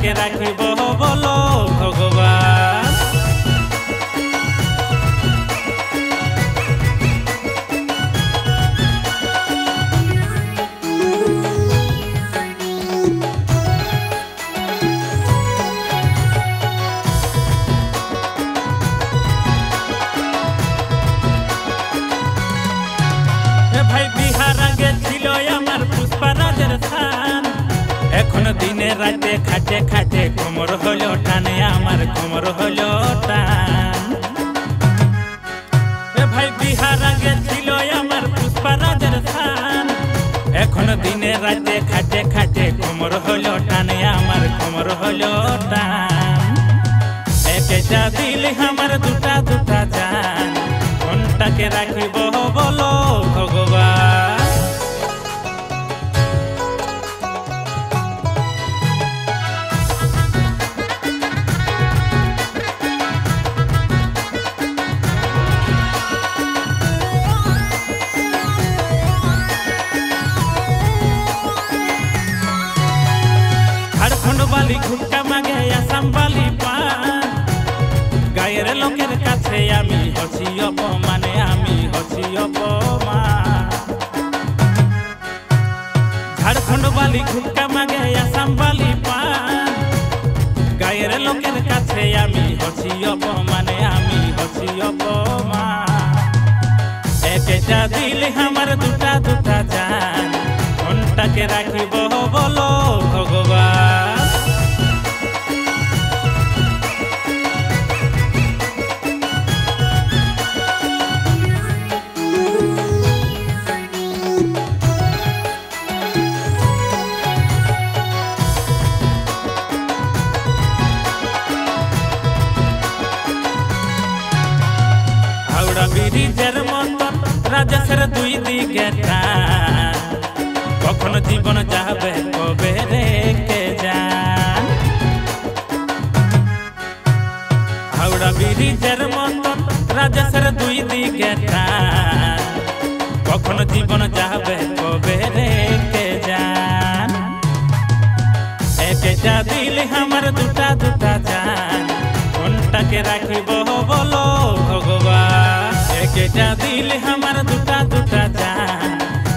কোনটাকে রাখিব বলো ভগবান। ভাই বিহার আগে ছিল আমার পুষ্পারাজের স্থান, এখন দিনে রাতে খাটে খাটে কোমর হলো টানে, আমার কোমর হলো টান। ভাই বিহার আগে ছিল আমার পুষ্পারাজের স্থান, এখন দিনে রাতে খাটে খাটে কোমর হলো টানে, আমার কোমর হলো টান। একটা দিল আমার দুটা দুটা জান, কোনটাকে রাখিব বলো ভগবান। ঝাড়খণ্ড বালি ঘুটকা মাগে আসাম বালি পান, গায়ের লোকের কাছে আমি হচ্ছি অপমানে, আমি হচ্ছি অপমান। ঝাড়খণ্ড বালি ঘুটকা মাগে আসাম বালি পান, গায়ের লোকের কাছে আমি হচ্ছি অপমানে, আমি হচ্ছি অপমান। একটা দিল আমার দুটা দুটা জান, কোনটাকে রাখিব বলো ভগবান। হাওড়া ব্রিজের মতন রাজেশের দুই দিকে টান, কখনো জীবন যাবে কবে রেখে যান। হাওড়া ব্রিজের মতন রাজেশের দুই দিকে টান, কখনো জীবন যাবে কবে রেখে যান। একটা দিল আমার দুটা দুটা জান, কোনটাকে রাখিব বলো ভগবান। একটা দিল আমার দুটা দুটা জান,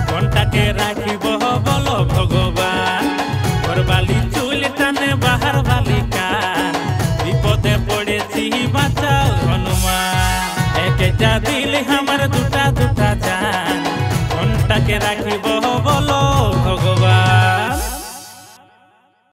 কোনটাকে রাখিব বলো ভগবান। ওর বালি চুল টানে বাহার বালিকা, বিপদে পড়েছি বাঁচাও হনুমান। একটা দিল আমার দুটা দুটা জান, কোনটাকে রাখিব বলো ভগবান।